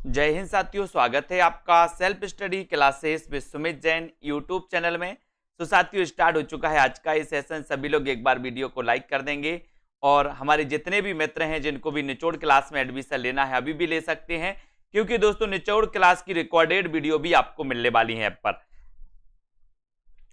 जय हिंद साथियों, स्वागत है आपका self study classes with Sumit Jain YouTube channel में। तो साथियों, स्टार्ट हो चुका है आज का ये सेशन। सभी लोग एक बार वीडियो को लाइक कर देंगे और हमारे जितने भी मित्र हैं जिनको भी निचोड़ क्लास में एडमिशन लेना है अभी भी ले सकते हैं, क्योंकि दोस्तों निचोड़ क्लास की रिकॉर्डेड वीडियो भी आपको मिलने वाली है ऐप पर।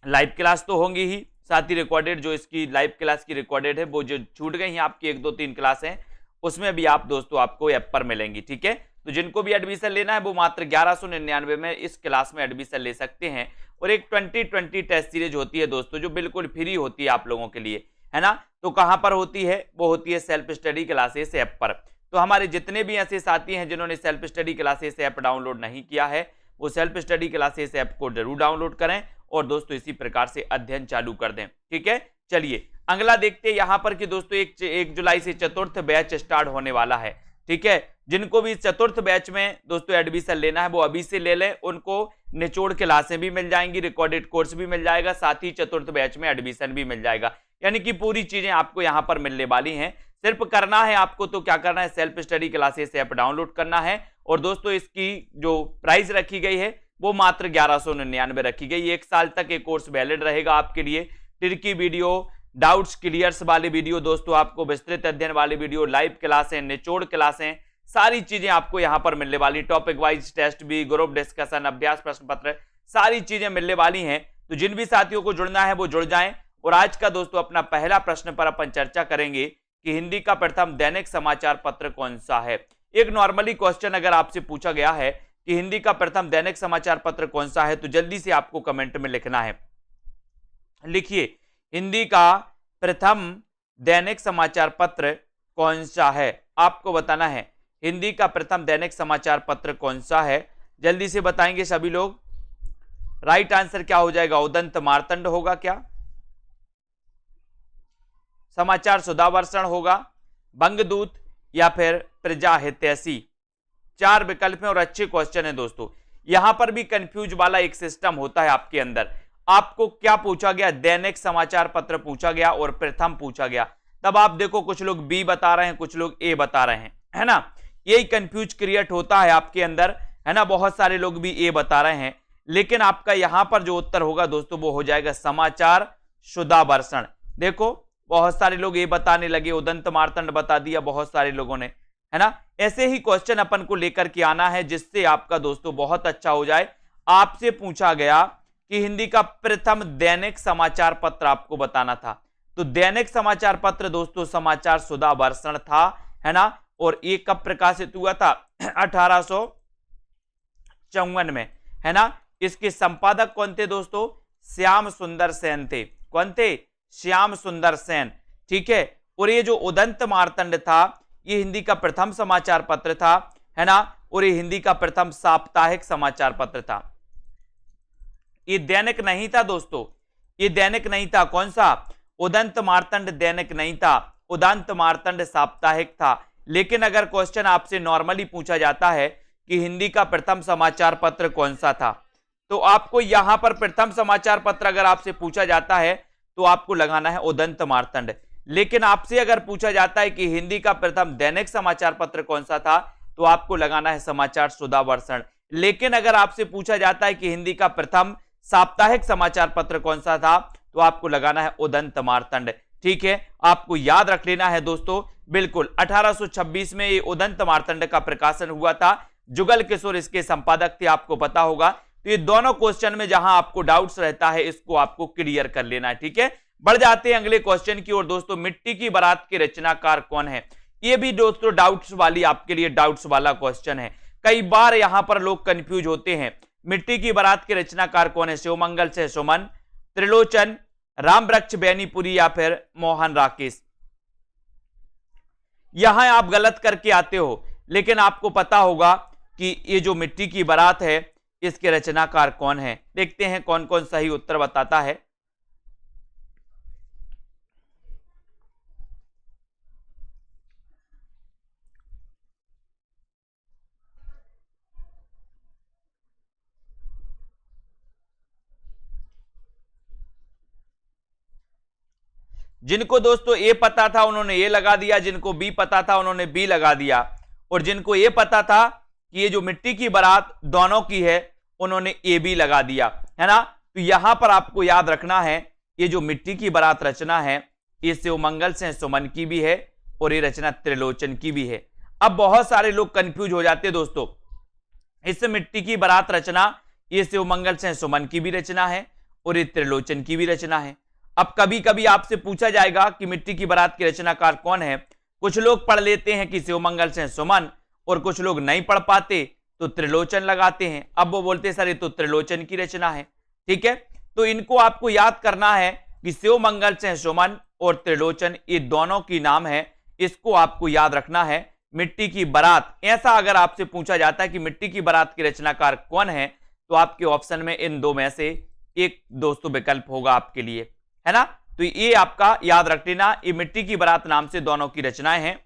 लाइव क्लास तो होंगी ही, साथ ही रिकॉर्डेड जो इसकी लाइव क्लास की रिकॉर्डेड है वो जो छूट गई हैं आपकी 1-2-3 क्लास हैं उसमें भी आप दोस्तों आपको ऐप पर मिलेंगी। ठीक है, तो जिनको भी एडमिशन लेना है वो मात्र 1199 में इस क्लास में एडमिशन ले सकते हैं। और एक 2020 टेस्ट सीरीज होती है दोस्तों जो बिल्कुल फ्री होती है आप लोगों के लिए, है ना। तो कहां पर होती है? वो होती है सेल्फ स्टडी क्लासेस ऐप पर। तो हमारे जितने भी ऐसे साथी हैं जिन्होंने self study classes app download नहीं किया है वो सेल्फ स्टडी क्लासेस ऐप को जरूर डाउनलोड करें और दोस्तों इसी प्रकार से अध्ययन चालू कर दें। ठीक है, चलिए अगला देखते हैं यहां पर कि दोस्तों 1 जुलाई से चतुर्थ बैच स्टार्ट होने वाला है। ठीक है, जिनको भी चतुर्थ बैच में दोस्तों एडमिशन लेना है वो अभी से ले लें, उनको निचोड़ क्लासें भी मिल जाएंगी, रिकॉर्डेड कोर्स भी मिल जाएगा, साथ ही चतुर्थ बैच में एडमिशन भी मिल जाएगा। यानी कि पूरी चीजें आपको यहां पर मिलने वाली हैं। सिर्फ करना है आपको, तो क्या करना है, self study classes app download करना है। और दोस्तों इसकी जो प्राइस रखी गई है वो मात्र 1199 रखी गई। 1 साल तक ये कोर्स वैलिड रहेगा आपके लिए। टिरकी वीडियो, डाउट्स क्लियर्स वाले वीडियो, दोस्तों आपको विस्तृत अध्ययन वाले वीडियो, लाइव क्लासें, निचोड़ क्लासें, सारी चीजें आपको यहां पर मिलने वाली। टॉपिक वाइज टेस्ट भी, ग्रुप डिस्कशन, अभ्यास प्रश्न पत्र, सारी चीजें मिलने वाली हैं। तो जिन भी साथियों को जुड़ना है वो जुड़ जाएं। और आज का दोस्तों अपना पहला प्रश्न पर अपन चर्चा करेंगे कि हिंदी का प्रथम दैनिक समाचार पत्र कौन सा है। एक नॉर्मली क्वेश्चन अगर आपसे पूछा गया है कि हिंदी का प्रथम दैनिक समाचार पत्र कौन सा है तो जल्दी से आपको कमेंट में लिखना है। लिखिए, हिंदी का प्रथम दैनिक समाचार पत्र कौन सा है, आपको बताना है हिंदी का प्रथम दैनिक समाचार पत्र कौन सा है। जल्दी से बताएंगे सभी लोग। राइट आंसर क्या हो जाएगा? उदंत मार्तंड होगा क्या? समाचार सुधावर्षण होगा, बंगदूत या फिर प्रजा हितैषी? 4 विकल्प हैं और अच्छे क्वेश्चन है दोस्तों। यहां पर भी कंफ्यूज वाला एक सिस्टम होता है आपके अंदर। आपको क्या पूछा गया? दैनिक समाचार पत्र पूछा गया और प्रथम पूछा गया। तब आप देखो कुछ लोग बी बता रहे हैं, कुछ लोग ए बता रहे हैं, है ना। यही कंफ्यूज क्रिएट होता है आपके अंदर, है ना। बहुत सारे लोग भी ए बता रहे हैं, लेकिन आपका यहां पर जो उत्तर होगा दोस्तों वो हो जाएगा समाचार शुदावर्षण। देखो बहुत सारे लोग ये बताने लगे, उदंत मार्तंड बता दिया बहुत सारे लोगों ने, है ना। ऐसे ही क्वेश्चन अपन को लेकर के आना है जिससे आपका दोस्तों बहुत अच्छा हो जाए। आपसे पूछा गया कि हिंदी का प्रथम दैनिक समाचार पत्र आपको बताना था, तो दैनिक समाचार पत्र दोस्तों समाचार शुदावर्षण था, है ना। और ये कब प्रकाशित हुआ था? 1854 में, है ना। इसके संपादक कौन थे दोस्तों? श्याम सुंदर सेन थे। कौन थे? श्याम सुंदर सेन। ठीक है, और ये जो उदंत मार्तंड था ये हिंदी का प्रथम समाचार पत्र था, है ना। और ये हिंदी का प्रथम साप्ताहिक समाचार पत्र था। ये दैनिक नहीं था दोस्तों, ये दैनिक नहीं था। कौन सा? उदंत मार्तंड दैनिक नहीं था, उदंत मार्तंड साप्ताहिक था। लेकिन अगर क्वेश्चन आपसे नॉर्मली पूछा जाता है कि हिंदी का प्रथम समाचार पत्र कौन सा था, तो आपको यहां पर प्रथम समाचार पत्र अगर आपसे पूछा जाता है तो आपको लगाना है उदंत मार्तंड। लेकिन आपसे अगर पूछा जाता है कि हिंदी का प्रथम दैनिक समाचार पत्र कौन सा था तो आपको लगाना है समाचार शुदावर्षण। लेकिन अगर आपसे पूछा जाता है कि हिंदी का प्रथम साप्ताहिक समाचार पत्र कौन सा था तो आपको लगाना है उदंत मार्तंड। ठीक है, आपको याद रख लेना है दोस्तों, बिल्कुल 1826 में ये उदंत मार्तंड का प्रकाशन हुआ था। जुगल किशोर इसके संपादक थे, आपको पता होगा। तो ये दोनों क्वेश्चन में जहां आपको डाउट्स रहता है इसको आपको क्लियर कर लेना है। ठीक है, बढ़ जाते हैं अगले क्वेश्चन की ओर दोस्तों। मिट्टी की बारात के रचनाकार कौन है? ये भी दोस्तों डाउट्स वाली आपके लिए डाउट्स वाला क्वेश्चन है। कई बार यहां पर लोग कंफ्यूज होते हैं। मिट्टी की बारात के रचनाकार कौन है? शिवमंगल से सुमन, त्रिलोचन, रामवृक्ष बैनीपुरी या फिर मोहन राकेश? यहां आप गलत करके आते हो, लेकिन आपको पता होगा कि ये जो मिट्टी की बारात है इसके रचनाकार कौन है। देखते हैं कौन कौन सही उत्तर बताता है। जिनको दोस्तों ए पता था उन्होंने ए लगा दिया, जिनको बी पता था उन्होंने बी लगा दिया, और जिनको ए पता था कि ये जो मिट्टी की बारात दोनों की है, उन्होंने ए बी लगा दिया, है ना। तो यहां पर आपको याद रखना है, ये जो मिट्टी की बारात रचना है, ये शिवमंगल से सुमन की भी है और ये रचना त्रिलोचन की भी है। अब बहुत सारे लोग कंफ्यूज हो जाते हैं दोस्तों, इस मिट्टी की बारात रचना ये शिवमंगल से सुमन की भी रचना है और ये त्रिलोचन की भी रचना है। अब कभी कभी आपसे पूछा जाएगा कि मिट्टी की बारात की रचनाकार कौन है। कुछ लोग पढ़ लेते हैं कि शिवमंगल से सुमन, और कुछ लोग नहीं पढ़ पाते तो त्रिलोचन लगाते हैं। अब वो बोलते हैं सर ये तो त्रिलोचन की रचना है, ठीक है। तो इनको आपको याद करना है कि शिवमंगल से सुमन और त्रिलोचन ये दोनों की नाम है, इसको आपको याद रखना है। मिट्टी की बारात, ऐसा अगर आपसे पूछा जाता है कि मिट्टी की बारात की रचनाकार कौन है, तो आपके ऑप्शन में इन दो में से एक दोस्तों विकल्प होगा आपके लिए, है ना। तो ये आपका याद रख लेना, ये मिट्टी की बारात नाम से दोनों की रचनाएं हैं।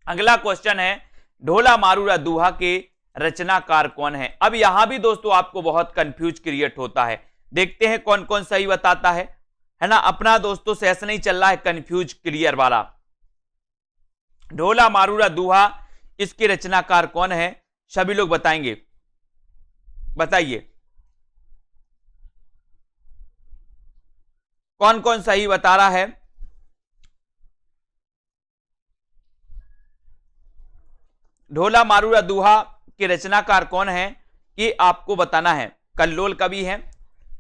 अगला क्वेश्चन है ढोला मारूरा दूहा के रचनाकार कौन है। अब यहां भी दोस्तों आपको बहुत कंफ्यूज क्रिएट होता है, देखते हैं कौन कौन सही बताता है ना। अपना दोस्तों सेशन ही चल रहा है कंफ्यूज क्लियर वाला। ढोला मारूरा दूहा, इसके रचनाकार कौन है, सभी लोग बताएंगे, बताइए कौन कौन सही बता रहा है। ढोला मारूरा दूहा के रचनाकार कौन है, ये आपको बताना है। कल्लोल कवि हैं,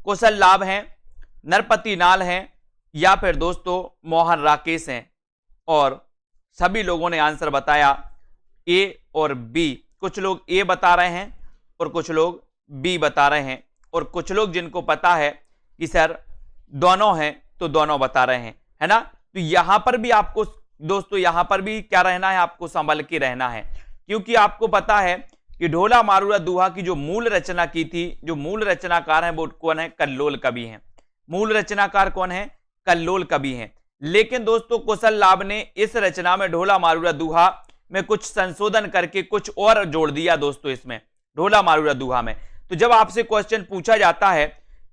कुशल लाभ हैं, नरपति नाल हैं, या फिर दोस्तों मोहन राकेश हैं। और सभी लोगों ने आंसर बताया ए और बी। कुछ लोग ए बता रहे हैं और कुछ लोग बी बता रहे हैं, और कुछ लोग जिनको पता है कि सर दोनों हैं तो दोनों बता रहे हैं, है ना। तो यहां पर भी आपको दोस्तों, यहां पर भी क्या रहना है, आपको संभल के रहना है, क्योंकि आपको पता है कि ढोला मारूरा दूहा की जो मूल रचना की थी, जो मूल रचनाकार है वो कौन है, कल्लोल कवि हैं। मूल रचनाकार कौन है, कल्लोल कवि हैं। लेकिन दोस्तों कुशल लाभ ने इस रचना में ढोला मारूरा दूहा में कुछ संशोधन करके कुछ और जोड़ दिया दोस्तों इसमें, ढोला मारूरा दूहा में। तो जब आपसे क्वेश्चन पूछा जाता है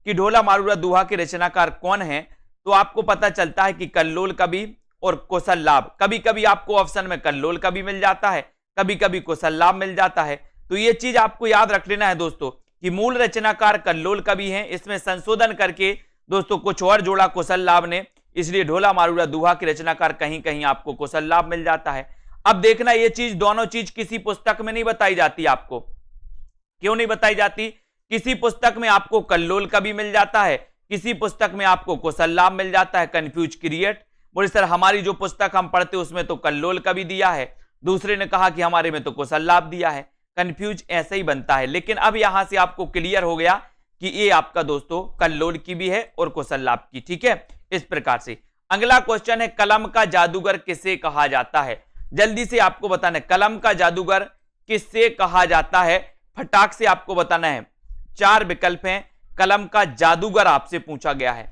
कि ढोला मारूरा दूहा के रचनाकार कौन है, तो आपको पता चलता है कि कल्लोल कवि और कुशल लाभ। कभी कभी आपको ऑप्शन में कल्लोल कवि मिल जाता है, कभी कभी कुशल लाभ मिल जाता है। तो ये चीज आपको याद रख लेना है दोस्तों कि मूल रचनाकार कल्लोल कवि हैं, इसमें संशोधन करके दोस्तों कुछ और जोड़ा कुशल लाभ ने, इसलिए ढोला मारूरा दूहा की रचनाकार कहीं कहीं आपको कुशल लाभ मिल जाता है। अब देखना ये चीज, दोनों चीज किसी पुस्तक में नहीं बताई जाती आपको। क्यों नहीं बताई जाती? किसी पुस्तक में आपको कल्लोल कवि मिल जाता है, किसी पुस्तक में आपको कुशल लाभ मिल जाता है। कंफ्यूज क्रिएट, बोले सर हमारी जो पुस्तक हम पढ़ते उसमें तो कल्लोल कवि दिया है, दूसरे ने कहा कि हमारे में तो कुशल लाभ दिया है। कंफ्यूज ऐसे ही बनता है। लेकिन अब यहां से आपको क्लियर हो गया कि ये आपका दोस्तों कल्लोल की भी है और कुशल लाभ की, ठीक है। इस प्रकार से अगला क्वेश्चन है कलम का जादूगर किसे कहा जाता है। जल्दी से आपको बताना है कलम का जादूगर किससे कहा जाता है, फटाक से आपको बताना है। 4 विकल्प हैं, कलम का जादूगर आपसे पूछा गया है,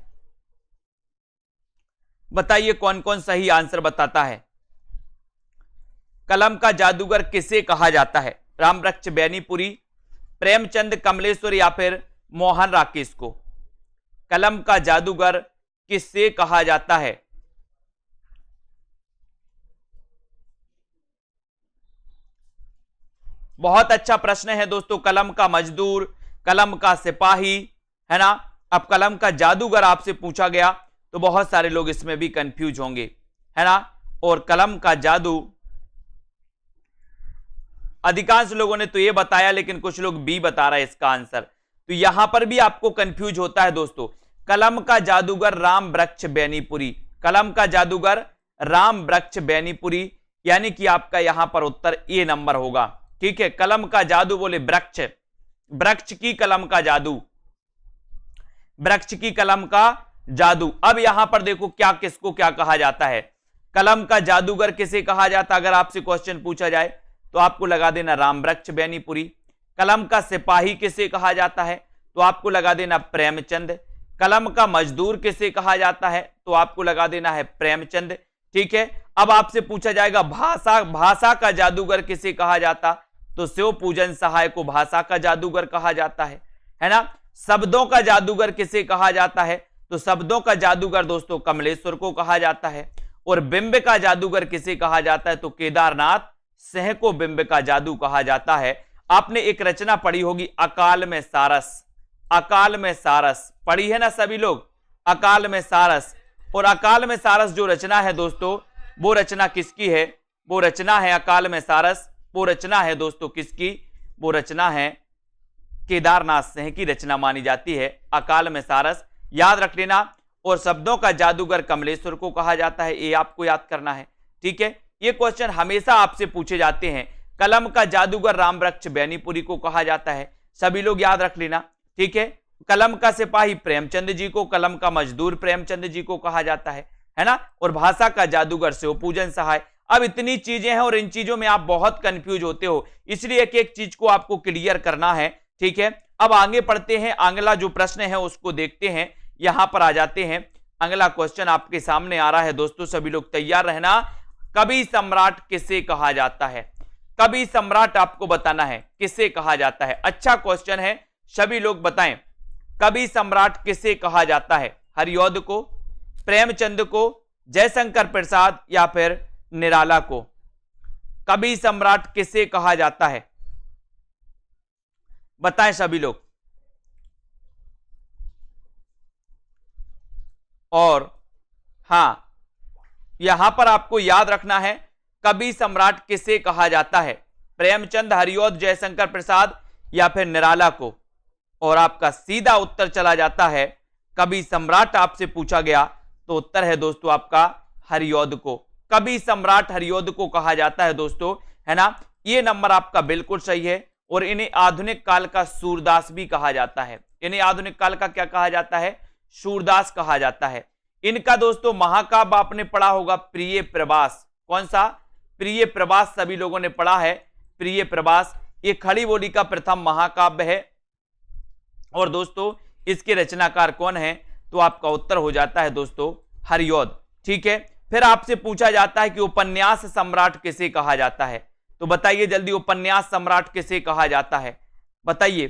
बताइए कौन कौन सही आंसर बताता है। कलम का जादूगर किसे कहा जाता है, रामवृक्ष बैनीपुरी, प्रेमचंद कमलेश्वर या फिर मोहन राकेश को। कलम का जादूगर किससे कहा जाता है? बहुत अच्छा प्रश्न है दोस्तों। कलम का मजदूर, कलम का सिपाही, है ना। अब कलम का जादूगर आपसे पूछा गया तो बहुत सारे लोग इसमें भी कंफ्यूज होंगे, है ना। और कलम का जादू, अधिकांश लोगों ने तो ये बताया, लेकिन कुछ लोग बी बता रहे हैं इसका आंसर। तो यहां पर भी आपको कंफ्यूज होता है दोस्तों। कलम का जादूगर रामवृक्ष बैनीपुरी, कलम का जादूगर रामवृक्ष बैनीपुरी, यानी कि आपका यहां पर उत्तर ए नंबर होगा, ठीक है। कलम का जादू बोले वृक्ष, वृक्ष की कलम का जादू, वृक्ष की कलम का जादू। अब यहां पर देखो क्या किसको क्या कहा जाता है। कलम का जादूगर किसे कहा जाता है, अगर आपसे क्वेश्चन पूछा जाए तो आपको लगा देना रामवृक्ष बैनीपुरी। कलम का सिपाही किसे कहा जाता है, तो आपको लगा देना प्रेमचंद। कलम का मजदूर किसे कहा जाता है, तो आपको लगा देना है प्रेमचंद, ठीक है। अब आपसे पूछा जाएगा भाषा का जादूगर किसे कहा जाता, तो शिव पूजन सहाय को भाषा का जादूगर कहा जाता है ना। शब्दों का जादूगर किसे कहा जाता है, तो शब्दों का जादूगर दोस्तों कमलेश्वर को कहा जाता है। और बिंब का जादूगर किसे कहा जाता है, तो केदारनाथ सह को बिंब का जादू कहा जाता है। आपने एक रचना पढ़ी होगी अकाल में सारस, अकाल में सारस पढ़ी है ना सभी लोग, अकाल में सारस। और अकाल में सारस जो रचना है दोस्तों, वो रचना किसकी है? वो रचना है अकाल में सारस, वो रचना है दोस्तों किसकी? वो रचना है केदारनाथ सिंह की रचना मानी जाती है अकाल में सारस, याद रख लेना। और शब्दों का जादूगर कमलेश्वर को कहा जाता है, ये आपको याद करना है, ठीक है। ये क्वेश्चन हमेशा आपसे पूछे जाते हैं। कलम का जादूगर रामवृक्ष बैनीपुरी को कहा जाता है, सभी लोग याद रख लेना, ठीक है। कलम का सिपाही प्रेमचंद जी को, कलम का मजदूर प्रेमचंद जी को कहा जाता है ना। और भाषा का जादूगर शिवपूजन सहाय। अब इतनी चीजें हैं और इन चीजों में आप बहुत कंफ्यूज होते हो, इसलिए एक एक चीज को आपको क्लियर करना है, ठीक है। अब आगे पढ़ते हैं, अगला जो प्रश्न है उसको देखते हैं। यहां पर आ जाते हैं, अगला क्वेश्चन आपके सामने आ रहा है दोस्तों, सभी लोग तैयार रहना। कवि सम्राट किसे कहा जाता है? कवि सम्राट आपको बताना है किसे कहा जाता है। अच्छा क्वेश्चन है, सभी लोग बताएं, कवि सम्राट किसे कहा जाता है? हरिऔध को, प्रेमचंद को, जयशंकर प्रसाद या फिर निराला को? कवि सम्राट किसे कहा जाता है? बताएं सभी लोग। और हां, यहां पर आपको याद रखना है कवि सम्राट किसे कहा जाता है? प्रेमचंद, हरिऔध, जयशंकर प्रसाद या फिर निराला को? और आपका सीधा उत्तर चला जाता है, कवि सम्राट आपसे पूछा गया तो उत्तर है दोस्तों आपका हरिऔध को। कवि सम्राट हरिऔध को कहा जाता है दोस्तों, है ना। ये नंबर आपका बिल्कुल सही है। और इन्हें आधुनिक काल का सूरदास भी कहा जाता है। इन्हें आधुनिक काल का क्या कहा जाता है? सूरदास कहा जाता है। इनका दोस्तों महाकाव्य आपने पढ़ा होगा प्रिय प्रवास। कौन सा? प्रिय प्रवास सभी लोगों ने पढ़ा है, प्रिय प्रवास। ये खड़ी बोली का प्रथम महाकाव्य है। और दोस्तों इसके रचनाकार कौन है? तो आपका उत्तर हो जाता है दोस्तों हरिऔध, ठीक है। फिर आपसे पूछा जाता है कि उपन्यास सम्राट किसे कहा जाता है? तो बताइए जल्दी, उपन्यास सम्राट किसे कहा जाता है? बताइए,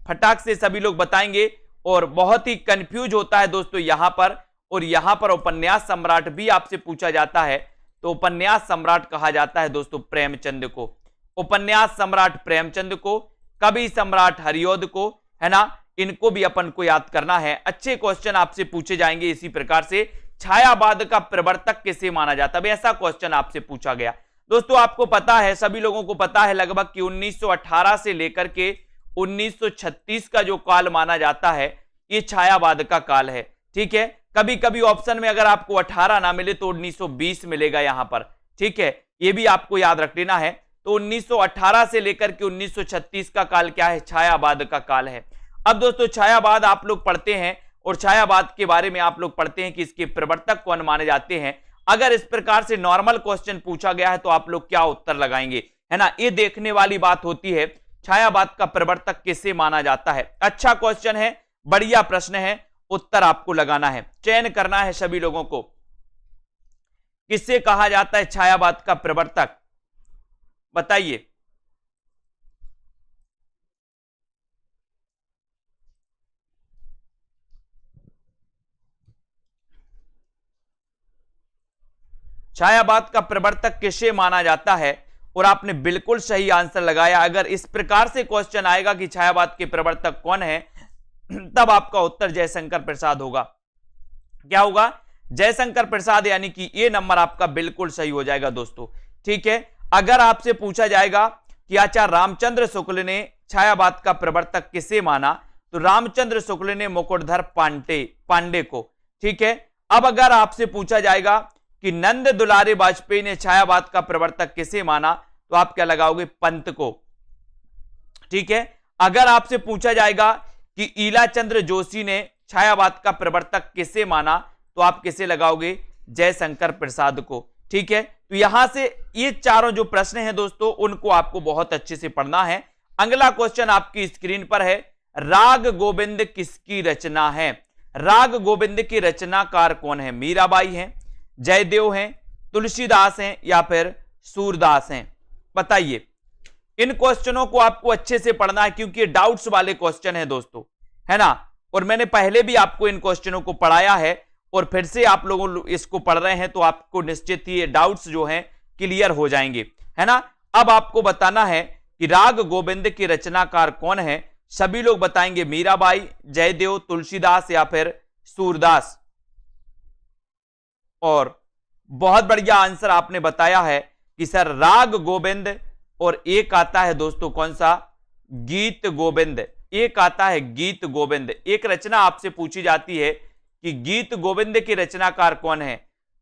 फटाक से सभी लोग बताएंगे। और बहुत ही कंफ्यूज होता है दोस्तों यहां पर, और यहां पर उपन्यास सम्राट भी आपसे पूछा जाता है। तो उपन्यास सम्राट कहा जाता है दोस्तों प्रेमचंद को, उपन्यास सम्राट प्रेमचंद को, कवि सम्राट हरिऔध को, है ना। इनको भी अपन को याद करना है। अच्छे क्वेश्चन आपसे पूछे जाएंगे इसी प्रकार से। छायावाद का प्रवर्तक किसे माना जाता है? ऐसा क्वेश्चन आपसे पूछा गया दोस्तों। आपको पता है, सभी लोगों को पता है लगभग कि 1918 से लेकर के 1936 का जो काल माना जाता है, ये छायावाद का काल है, ठीक है। कभी कभी ऑप्शन में अगर आपको 18 ना मिले तो 1920 मिलेगा यहां पर, ठीक है। ये भी आपको याद रख लेना है। तो 1918 से लेकर के 1936 का काल क्या है? छायावाद का काल है। अब दोस्तों छायावाद आप लोग पढ़ते हैं और छायावाद के बारे में आप लोग पढ़ते हैं कि इसके प्रवर्तक कौन माने जाते हैं। अगर इस प्रकार से नॉर्मल क्वेश्चन पूछा गया है तो आप लोग क्या उत्तर लगाएंगे, है ना। ये देखने वाली बात होती है, छायावाद का प्रवर्तक किसे माना जाता है। अच्छा क्वेश्चन है, बढ़िया प्रश्न है, उत्तर आपको लगाना है, चयन करना है सभी लोगों को। किसे कहा जाता है छायावाद का प्रवर्तक? बताइए। छायावाद का प्रवर्तक किसे माना जाता है? और आपने बिल्कुल सही आंसर लगाया। अगर इस प्रकार से क्वेश्चन आएगा कि छायावाद के प्रवर्तक कौन है, तब आपका उत्तर जयशंकर प्रसाद होगा। क्या होगा? जयशंकर प्रसाद, यानी कि ये नंबर आपका बिल्कुल सही हो जाएगा दोस्तों, ठीक है। अगर आपसे पूछा जाएगा कि आचार्य रामचंद्र शुक्ल ने छायावाद का प्रवर्तक किसे माना, तो रामचंद्र शुक्ल ने मुकुटधर पांडे को, ठीक है। अब अगर आपसे पूछा जाएगा कि नंद दुलारे वाजपेयी ने छायावाद का प्रवर्तक किसे माना, तो आप क्या लगाओगे? पंत को, ठीक है। अगर आपसे पूछा जाएगा कि ईलाचंद्र जोशी ने छायावाद का प्रवर्तक किसे माना, तो आप किसे लगाओगे? जयशंकर प्रसाद को, ठीक है। तो यहां से ये चारों जो प्रश्न हैं दोस्तों, उनको आपको बहुत अच्छे से पढ़ना है। अगला क्वेश्चन आपकी स्क्रीन पर है, राग गोविंद किसकी रचना है? राग गोविंद की रचनाकार कौन है? मीराबाई हैं, जयदेव हैं, तुलसीदास हैं या फिर सूरदास हैं? बताइए। इन क्वेश्चनों को आपको अच्छे से पढ़ना है क्योंकि डाउट्स वाले क्वेश्चन है दोस्तों, है ना। और मैंने पहले भी आपको इन क्वेश्चनों को पढ़ाया है और फिर से आप लोग इसको पढ़ रहे हैं, तो आपको निश्चित ही ये डाउट्स जो हैं क्लियर हो जाएंगे, है ना। अब आपको बताना है कि राग गोविंद के रचनाकार कौन है। सभी लोग बताएंगे मीराबाई, जयदेव, तुलसीदास या फिर सूरदास। और बहुत बढ़िया आंसर आपने बताया है कि सर राग गोविंद, और एक आता है दोस्तों कौन सा, गीत गोविंद। एक आता है गीत गोविंद। एक रचना आपसे पूछी जाती है कि गीत गोविंद के रचनाकार कौन है,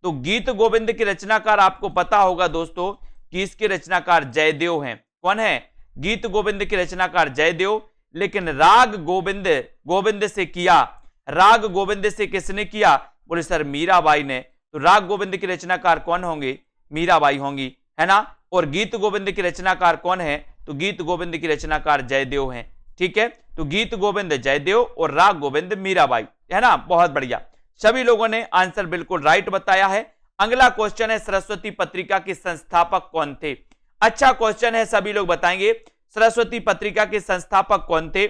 तो गीत गोविंद के रचनाकार आपको पता होगा दोस्तों कि इसके रचनाकार जयदेव हैं। कौन है, गीत गोविंद के रचनाकार जयदेव। लेकिन राग गोविंद, गोविंद से किया, राग गोविंद से किसने किया, बोले सर मीराबाई ने। तो राग गोविंद के रचनाकार कौन होंगे, मीराबाई होंगी, है ना। और गीत गोविंद के रचनाकार कौन है, तो गीत गोविंद के रचनाकार जयदेव हैं। ठीक है, तो गीत गोविंद जयदेव और राग गोविंद मीराबाई, है ना। बहुत बढ़िया, सभी लोगों ने आंसर बिल्कुल राइट बताया है। अगला क्वेश्चन है सरस्वती पत्रिका के संस्थापक कौन थे। अच्छा क्वेश्चन है, सभी लोग बताएंगे सरस्वती पत्रिका के संस्थापक कौन थे।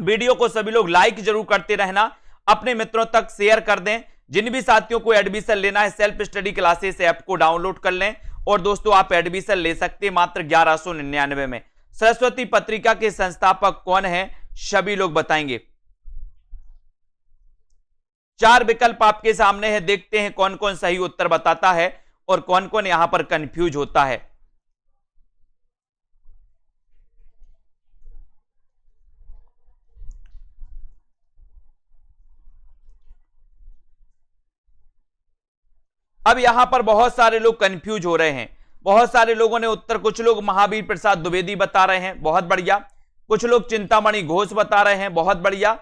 वीडियो को सभी लोग लाइक जरूर करते रहना, अपने मित्रों तक शेयर कर दें। जिन भी साथियों को एडमिशन लेना है सेल्फ स्टडी क्लासेस ऐप को डाउनलोड कर लें, और दोस्तों आप एडमिशन ले सकते हैं मात्र 1199 में। सरस्वती पत्रिका के संस्थापक कौन है, सभी लोग बताएंगे। 4 विकल्प आपके सामने है, देखते हैं कौन कौन सही उत्तर बताता है और कौन कौन यहां पर कंफ्यूज होता है। अब यहां पर बहुत सारे लोग कंफ्यूज हो रहे हैं, बहुत सारे लोगों ने उत्तर, कुछ लोग महावीर प्रसाद द्विवेदी बता रहे हैं, बहुत बढ़िया। कुछ लोग चिंतामणि घोष बता रहे हैं, बहुत बढ़िया।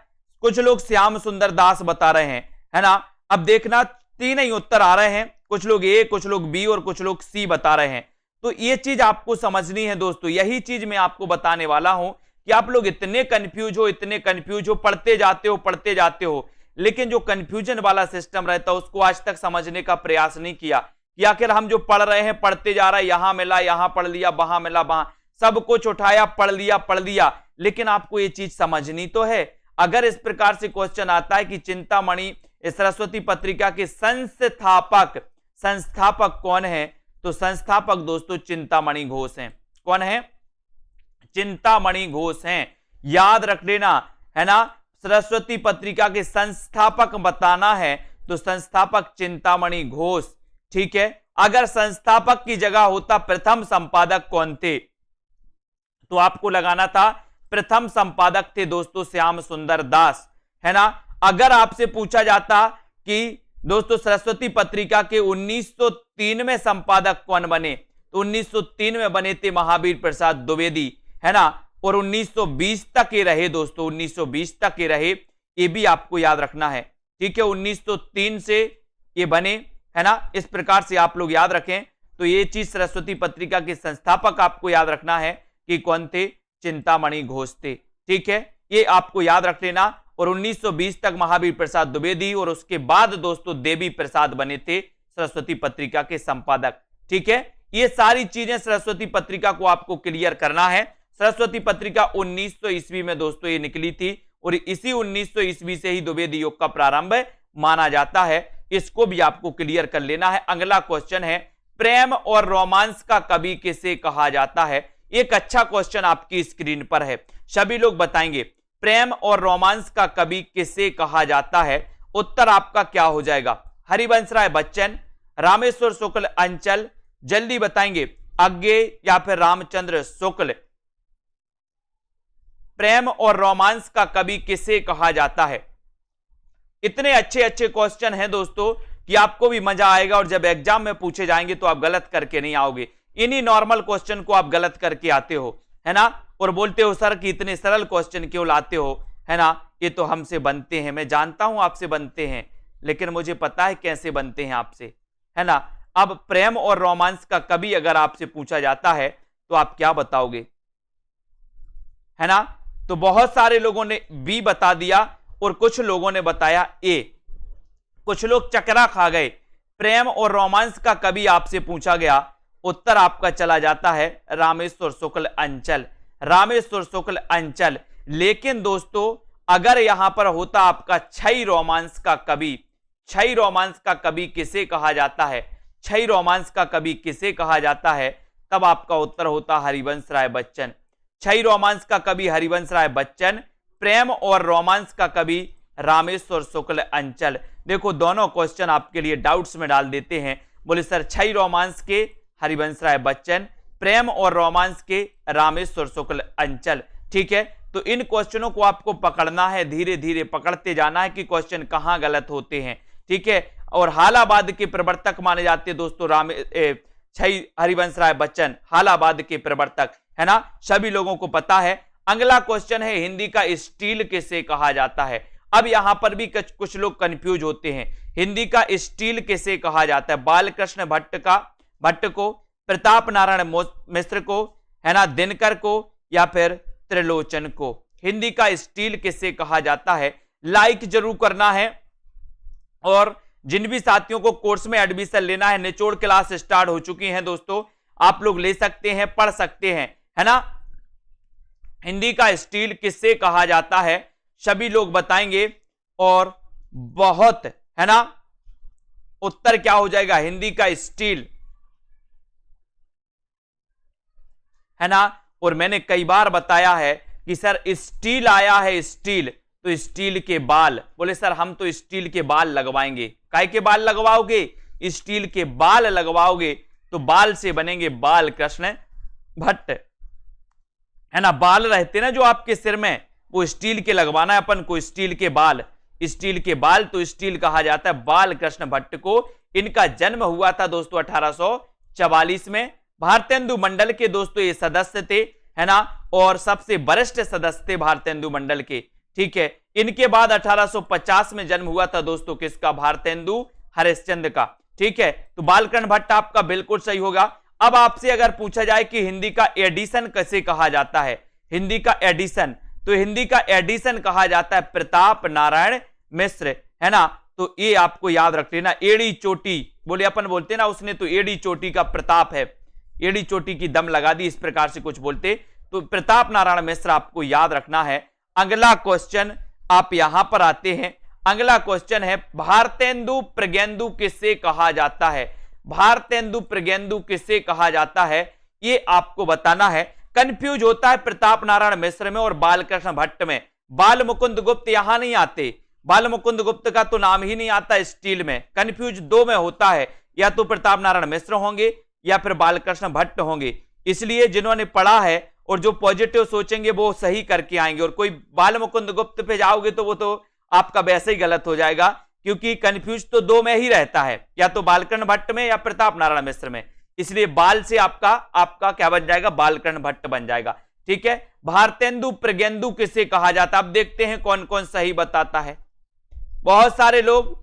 कुछ लोग श्याम सुंदर दास बता रहे हैं, है ना। अब देखना 3 ही उत्तर आ रहे हैं, कुछ लोग ए, कुछ लोग बी और कुछ लोग सी बता रहे हैं। तो ये चीज आपको समझनी है दोस्तों, यही चीज मैं आपको बताने वाला हूं कि आप लोग इतने कंफ्यूज हो, इतने कंफ्यूज हो, पढ़ते जाते हो, लेकिन जो कंफ्यूजन वाला सिस्टम रहता है उसको आज तक समझने का प्रयास नहीं किया कि आखिर हम जो पढ़ रहे हैं, पढ़ते जा रहे हैं, यहां मिला यहां पढ़ लिया, वहां मिला वहां, सब कुछ उठाया पढ़ लिया, लेकिन आपको ये चीज समझनी तो है। अगर इस प्रकार से क्वेश्चन आता है कि चिंतामणि सरस्वती पत्रिका के संस्थापक कौन है, तो संस्थापक दोस्तों चिंतामणि घोष हैं। कौन है, चिंतामणि घोष हैं, याद रख लेना, है ना। सरस्वती पत्रिका के संस्थापक बताना है तो संस्थापक चिंतामणि घोष। ठीक है, अगर संस्थापक की जगह होता प्रथम संपादक कौन थे, तो आपको लगाना था प्रथम संपादक थे दोस्तों श्याम सुंदर दास, है ना। अगर आपसे पूछा जाता कि दोस्तों सरस्वती पत्रिका के 1903 में संपादक कौन बने, तो 1903 में बने थे महावीर प्रसाद द्विवेदी, है ना। और 1920 तक ये रहे दोस्तों, 1920 तक ये रहे, ये भी आपको याद रखना है। ठीक है, 1903 से ये बने, है ना। इस प्रकार से आप लोग याद रखें। तो ये चीज सरस्वती पत्रिका के संस्थापक आपको याद रखना है कि कौन थे, चिंतामणि घोष थे। ठीक है, ये आपको याद रख लेना। और 1920 तक महावीर प्रसाद द्विवेदी, और उसके बाद दोस्तों देवी प्रसाद बने थे सरस्वती पत्रिका के संपादक। ठीक है, ये सारी चीजें सरस्वती पत्रिका को आपको क्लियर करना है। सरस्वती पत्रिका 1900 ईस्वी में दोस्तों ये निकली थी, और इसी 1900 ईस्वी से ही द्विवेदी युग का प्रारंभ माना जाता है। इसको भी आपको क्लियर कर लेना है। अगला क्वेश्चन है, प्रेम और रोमांस का कवि किसे कहा जाता है। एक अच्छा क्वेश्चन आपकी स्क्रीन पर है, सभी लोग बताएंगे प्रेम और रोमांस का कवि किसे कहा जाता है। उत्तर आपका क्या हो जाएगा, हरिवंश राय बच्चन, रामेश्वर शुक्ल अंचल, जल्दी बताएंगे, अज्ञे या फिर रामचंद्र शुक्ल। प्रेम और रोमांस का कवि किसे कहा जाता है। इतने अच्छे अच्छे क्वेश्चन हैं दोस्तों कि आपको भी मजा आएगा, और जब एग्जाम में पूछे जाएंगे तो आप गलत करके नहीं आओगे। इन्हीं नॉर्मल क्वेश्चन को आप गलत करके आते हो, है ना, और बोलते हो सर कि इतने सरल क्वेश्चन क्यों लाते हो, है ना। ये तो हमसे बनते हैं, मैं जानता हूं आपसे बनते हैं, लेकिन मुझे पता है कैसे बनते हैं आपसे, है ना। अब प्रेम और रोमांस का कवि अगर आपसे पूछा जाता है तो आप क्या बताओगे, है ना। तो बहुत सारे लोगों ने बी बता दिया और कुछ लोगों ने बताया ए। कुछ लोग चकरा खा गए। प्रेम और रोमांस का कवि आपसे पूछा गया, उत्तर आपका चला जाता है रामेश्वर शुक्ल अंचल, रामेश्वर शुक्ल अंचल। लेकिन दोस्तों अगर यहां पर होता आपका क्षय रोमांस का कवि, क्षय रोमांस का कवि किसे कहा जाता है, क्षय रोमांस का कवि किसे कहा जाता है, तब आपका उत्तर होता हरिवंश राय बच्चन। छई रोमांस का कवि हरिवंश राय बच्चन, प्रेम और रोमांस का कवि रामेश्वर शुक्ल अंचल। देखो दोनों क्वेश्चन आपके लिए डाउट्स में डाल देते हैं। बोले सर छई रोमांस के हरिवंश राय बच्चन, प्रेम और रोमांस के रामेश्वर शुक्ल अंचल। ठीक है, तो इन क्वेश्चनों को आपको पकड़ना है, धीरे धीरे पकड़ते जाना है कि क्वेश्चन कहां गलत होते हैं। ठीक है, और हालाबाद के प्रवर्तक माने जाते हैं दोस्तों छई हरिवंश राय बच्चन, हालाबाद के प्रवर्तक, है ना, सभी लोगों को पता है। अगला क्वेश्चन है हिंदी का स्टील किसे कहा जाता है। अब यहां पर भी कुछ लोग कंफ्यूज होते हैं, हिंदी का स्टील किसे कहा जाता है। बालकृष्ण भट्ट को, प्रताप नारायण मिश्र को, है ना, दिनकर को, या फिर त्रिलोचन को। हिंदी का स्टील किसे कहा जाता है। लाइक जरूर करना है, और जिन भी साथियों को कोर्स में एडमिशन लेना है, निचोड़ क्लास स्टार्ट हो चुकी हैं दोस्तों, आप लोग ले सकते हैं, पढ़ सकते हैं, है ना। हिंदी का स्टील किससे कहा जाता है, सभी लोग बताएंगे, और बहुत, है ना, उत्तर क्या हो जाएगा, हिंदी का स्टील, है ना। और मैंने कई बार बताया है कि सर स्टील आया है, स्टील, तो स्टील के बाल। बोले सर हम तो स्टील के बाल लगवाएंगे। काय के बाल लगवाओगे, स्टील के बाल लगवाओगे, तो बाल से बनेंगे बालकृष्ण भट्ट, है ना। बाल रहते ना जो आपके सिर में, वो स्टील के लगवाना है अपन को, स्टील के बाल, स्टील के बाल, तो स्टील कहा जाता है बालकृष्ण भट्ट को। इनका जन्म हुआ था दोस्तों 1844 में। भारतेंदु मंडल के दोस्तों ये सदस्य थे, है ना, और सबसे वरिष्ठ सदस्य थे भारतेंदु मंडल के। ठीक है, इनके बाद 1850 में जन्म हुआ था दोस्तों किसका, भारतेंदु हरिश्चंद्र का। ठीक है, तो बालकृष्ण भट्ट आपका बिल्कुल सही होगा। अब आपसे अगर पूछा जाए कि हिंदी का एडिशन कैसे कहा जाता है, हिंदी का एडिशन, तो हिंदी का एडिशन कहा जाता है प्रताप नारायण मिश्र, है ना। तो ये आपको याद रख लेना, एड़ी चोटी बोले अपन बोलते ना, उसने तो एड़ी चोटी का प्रताप है, एड़ी चोटी की दम लगा दी, इस प्रकार से कुछ बोलते, तो प्रताप नारायण मिश्र आपको याद रखना है। अगला क्वेश्चन आप यहां पर आते हैं। अगला क्वेश्चन है भारतेंदु प्रज्ञेंदु किससे कहा जाता है। भारतेंदु प्रज्ञेंदु किससे कहा जाता है, ये आपको बताना है। कंफ्यूज होता है प्रताप नारायण मिश्र में और बालकृष्ण भट्ट में। बाल मुकुंद गुप्त यहां नहीं आते, बाल मुकुंद गुप्त का तो नाम ही नहीं आता स्टील में। कंफ्यूज दो में होता है, या तो प्रताप नारायण मिश्र होंगे या फिर बालकृष्ण भट्ट होंगे। इसलिए जिन्होंने पढ़ा है और जो पॉजिटिव सोचेंगे वो सही करके आएंगे, और कोई बाल मुकुंद गुप्त पे जाओगे तो वो तो आपका वैसे ही गलत हो जाएगा, क्योंकि कंफ्यूज तो दो में ही रहता है, या तो बालकृष्ण भट्ट में या प्रताप नारायण मिश्र में। इसलिए बाल से आपका क्या बन जाएगा, बालकृष्ण भट्ट बन जाएगा। ठीक है, भारतेंदु प्रज्ञेंदु किसे कहा जाता है। अब देखते हैं कौन कौन सही बताता है। बहुत सारे लोग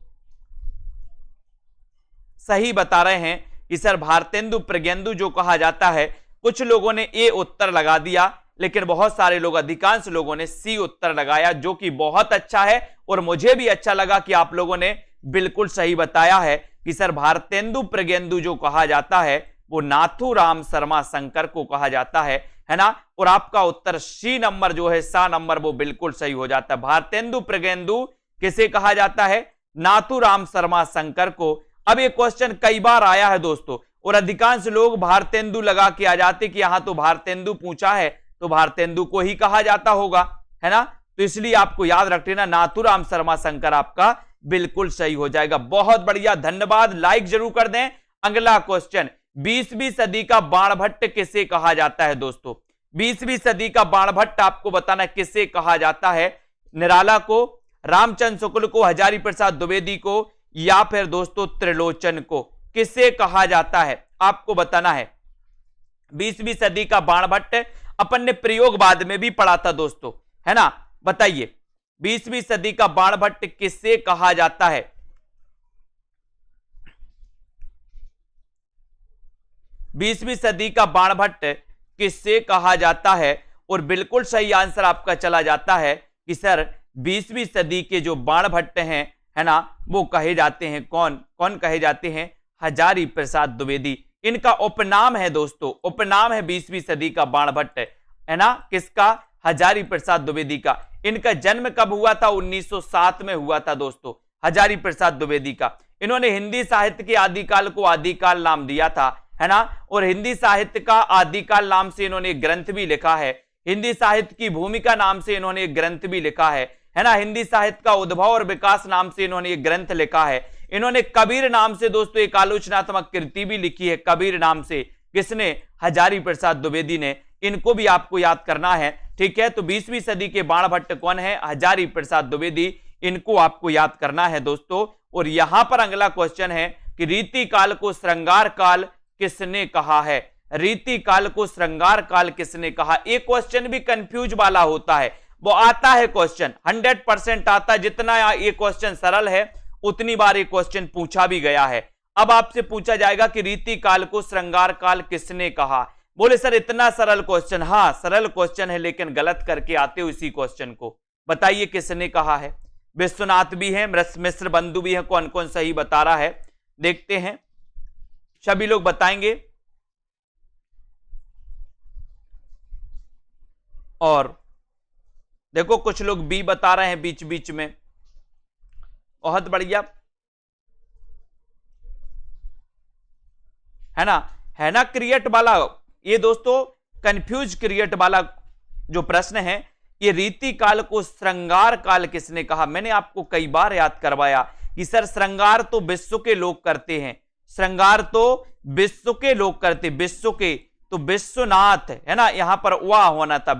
सही बता रहे हैं कि सर भारतेंदु प्रज्ञेंदु जो कहा जाता है। कुछ लोगों ने ए उत्तर लगा दिया, लेकिन बहुत सारे लोग, अधिकांश लोगों ने सी उत्तर लगाया, जो कि बहुत अच्छा है। और मुझे भी अच्छा लगा कि आप लोगों ने बिल्कुल सही बताया है कि सर भारतेंदु प्रज्ञेंदु जो कहा जाता है वो नाथूराम शर्मा शंकर को कहा जाता है ना। और आपका उत्तर सी नंबर जो है, सा नंबर, वो बिल्कुल सही हो जाता है। भारतेंदु प्रज्ञेंदु किसे कहा जाता है, नाथूराम शर्मा शंकर को। अब ये क्वेश्चन कई बार आया है दोस्तों, और अधिकांश लोग भारतेंदु लगा के आ जाते कि यहां तो भारतेंदु पूछा है तो भारतेंदु को ही कहा जाता होगा, है ना। तो इसलिए आपको याद रख लेना, नाथूराम शर्मा शंकर आपका बिल्कुल सही हो जाएगा। बहुत बढ़िया, धन्यवाद, लाइक जरूर कर दें। अगला क्वेश्चन, 20वीं सदी का बाणभट्ट किसे कहा जाता है दोस्तों। 20वीं सदी का बाणभट्ट आपको बताना किसे कहा जाता है। निराला को, रामचंद्र शुक्ल को, हजारी प्रसाद द्विवेदी को, या फिर दोस्तों त्रिलोचन को, किसे कहा जाता है आपको बताना है। 20वीं सदी का बाणभट्ट अपन ने प्रयोगवाद में भी पढ़ा था दोस्तों, है ना। बताइए 20वीं सदी का बाणभट्ट किसे कहा जाता है। 20वीं सदी का बाणभट्ट किससे कहा जाता है। और बिल्कुल सही आंसर आपका चला जाता है कि सर 20वीं सदी के जो बाणभट्ट हैं, है ना, वो कहे जाते हैं, कौन कौन कहे जाते हैं, हजारी प्रसाद द्विवेदी। इनका उपनाम है दोस्तों, उपनाम है 20वीं सदी का बाणभट्ट, है ना, किसका, हजारी प्रसाद द्विवेदी का। इनका जन्म कब हुआ था, 1907 में हुआ था दोस्तों, हजारी प्रसाद द्विवेदी का। इन्होंने हिंदी साहित्य के आदिकाल को आदिकाल नाम दिया था, है ना। और हिंदी साहित्य का आदिकाल नाम से इन्होंने एक ग्रंथ भी लिखा है, हिंदी साहित्य की भूमिका नाम से इन्होंने एक ग्रंथ भी लिखा है ना। हिंदी साहित्य का उद्भव और विकास नाम से इन्होंने एक ग्रंथ लिखा है। इन्होंने कबीर नाम से दोस्तों एक आलोचनात्मक कृति भी लिखी है, कबीर नाम से। किसने? हजारी प्रसाद द्विवेदी ने। इनको भी आपको याद करना है, ठीक है। तो 20वीं सदी के बाणभट्ट कौन है? हजारी प्रसाद द्विवेदी। इनको आपको याद करना है दोस्तों। और यहां पर अगला क्वेश्चन है कि रीति काल को श्रृंगार काल किसने कहा है? रीति काल को श्रृंगार काल किसने कहा? एक क्वेश्चन भी कंफ्यूज वाला होता है, वो आता है क्वेश्चन, 100% आता है। जितना ये क्वेश्चन सरल है उतनी बार ये क्वेश्चन पूछा भी गया है। अब आपसे पूछा जाएगा कि रीति काल को श्रृंगार काल किसने कहा? बोले सर इतना सरल क्वेश्चन। हाँ सरल क्वेश्चन है, लेकिन गलत करके आते हो इसी क्वेश्चन को। बताइए किसने कहा है? विश्वनाथ भी है, मिश्र बंधु भी है, कौन कौन सही बता रहा है देखते हैं। सभी लोग बताएंगे। और देखो कुछ लोग बी बता रहे हैं बीच बीच में, बहुत बढ़िया, है ना क्रिएट वाला। ये दोस्तों कंफ्यूज क्रिएट वाला जो प्रश्न है, ये रीति काल को श्रृंगार काल किसने कहा? मैंने आपको कई बार याद करवाया कि सर श्रृंगार तो विश्व के लोग करते हैं, श्रृंगार तो विश्व के लोग करते, विश्व के, तो विश्वनाथ, है ना, यहां पर वाह होना था,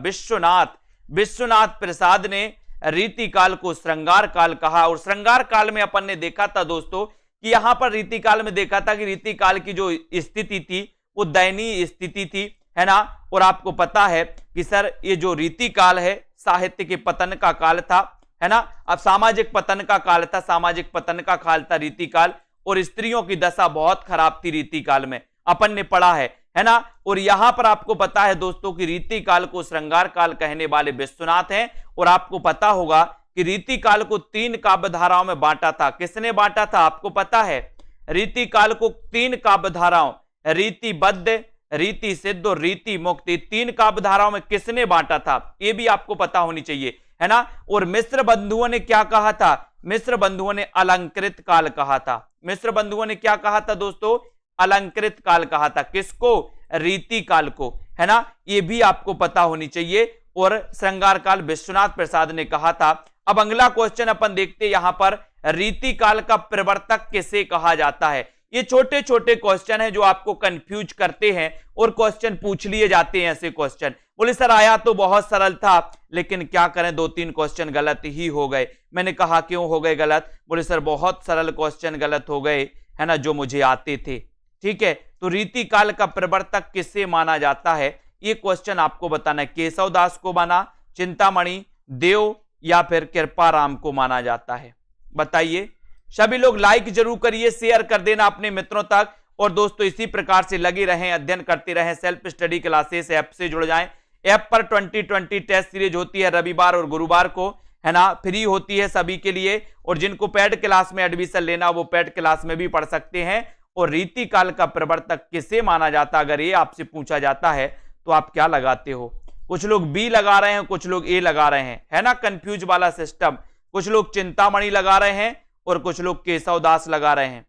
विश्वनाथ प्रसाद ने रीति काल को श्रृंगार काल कहा। और श्रृंगार काल में अपन ने देखा था दोस्तों कि यहां पर रीति काल में देखा था कि रीति काल की जो स्थिति थी वो दयनीय स्थिति थी, है ना। और आपको पता है कि सर ये जो रीति काल है साहित्य के पतन का काल था, है ना। अब सामाजिक पतन का काल था, सामाजिक पतन का काल था रीति काल। और स्त्रियों की दशा बहुत खराब थी रीति काल में, अपन ने पढ़ा है ना। और यहां पर आपको पता है दोस्तों कि रीति काल को श्रृंगार काल कहने वाले विश्वनाथ हैं। और आपको पता होगा कि रीति काल को 3 काव्य धाराओं में बांटा था। किसने बांटा था? आपको पता है रीति काल को 3 काव्य धाराओं, रीतिबद्ध, रीति सिद्ध और रीति मुक्ति, 3 काव्य धाराओं में किसने बांटा था? यह भी आपको पता होनी चाहिए, है ना। और मिश्र बंधुओं ने क्या कहा था? मिश्र बंधुओं ने अलंकृत काल कहा था। मिश्र बंधुओं ने क्या कहा था दोस्तों? अलंकृत काल कहा था। किसको? रीति काल को, है ना। यह भी आपको पता होनी चाहिए। और श्रृंगार काल विश्वनाथ प्रसाद ने कहा था। अब अगला क्वेश्चन अपन देखते हैं, यहां पर रीति काल का प्रवर्तक किसे कहा जाता है? ये छोटे छोटे क्वेश्चन है जो आपको कंफ्यूज करते हैं और क्वेश्चन पूछ लिए जाते हैं ऐसे क्वेश्चन। बोले सर आया तो बहुत सरल था, लेकिन क्या करें 2-3 क्वेश्चन गलत ही हो गए। मैंने कहा क्यों हो गए गलत? बोले सर बहुत सरल क्वेश्चन गलत हो गए, है ना, जो मुझे आते थे। ठीक है, तो रीति काल का प्रवर्तक किसे माना जाता है? ये क्वेश्चन आपको बताना है। केशव दास को माना, चिंतामणि, देव या फिर कृपाराम को माना जाता है? बताइए। सभी लोग लाइक जरूर करिए, शेयर कर देना अपने मित्रों तक। और दोस्तों इसी प्रकार से लगे रहें, अध्ययन करते रहें, सेल्फ स्टडी क्लासेस ऐप से जुड़ जाएं। ऐप पर 2020 टेस्ट सीरीज होती है रविवार और गुरुवार को, है ना, फ्री होती है सभी के लिए। और जिनको पेड क्लास में एडमिशन लेना वो पेड क्लास में भी पढ़ सकते हैं। और रीति काल का प्रवर्तक किसे माना जाता, अगर ये आपसे पूछा जाता है तो आप क्या लगाते हो? कुछ लोग बी लगा रहे हैं, कुछ लोग ए लगा रहे हैं, है ना, कंफ्यूज वाला सिस्टम। कुछ लोग चिंतामणि लगा रहे हैं और कुछ लोग केशव दास लगा रहे हैं,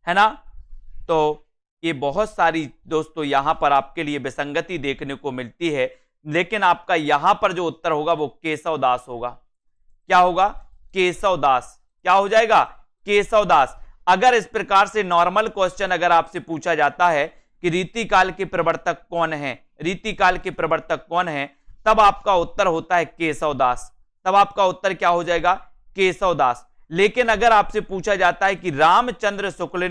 है ना। तो ये बहुत सारी दोस्तों यहां पर आपके लिए विसंगति देखने को मिलती है, लेकिन आपका यहां पर जो उत्तर होगा वो केशव दास होगा। क्या होगा? केशव दास। क्या हो जाएगा? केशव दास। अगर इस प्रकार से नॉर्मल क्वेश्चन अगर आपसे पूछा जाता है कि रीति काल के प्रवर्तक कौन है, रीति काल के प्रवर्तक कौन है, तब आपका उत्तर होता है केशव दास। तब आपका उत्तर क्या हो जाएगा? केशव दास। लेकिन अगर आपसे पूछा जाता है कि रामचंद्र शुक्ल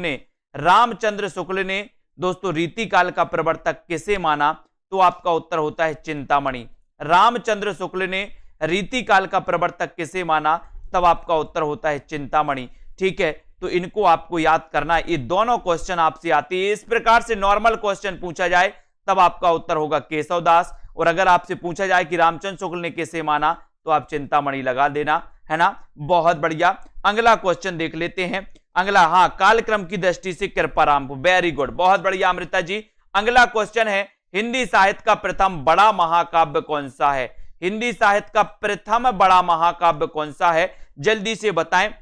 ने दोस्तों रीति काल का प्रवर्तक किसे माना, तो आपका उत्तर होता है चिंतामणि। रामचंद्र शुक्ल ने रीति काल का प्रवर्तक किसे माना, तब आपका उत्तर होता है चिंतामणि। ठीक है, तो इनको आपको याद करना। ये दोनों क्वेश्चन आपसे आते हैं। इस प्रकार से नॉर्मल क्वेश्चन पूछा जाए तब आपका उत्तर होगा केशव दास। और अगर आपसे पूछा जाए कि रामचंद्र शुक्ल ने किसे माना, तो आप चिंतामणि लगा देना, है ना। बहुत बढ़िया। अगला क्वेश्चन देख लेते हैं। अगला, हाँ, कालक्रम की दृष्टि से कृपाराम। वेरी गुड, बहुत बढ़िया अमृता जी। अगला क्वेश्चन है, हिंदी साहित्य का प्रथम बड़ा महाकाव्य कौन सा है? हिंदी साहित्य का प्रथम बड़ा महाकाव्य कौन सा है? जल्दी से बताएं।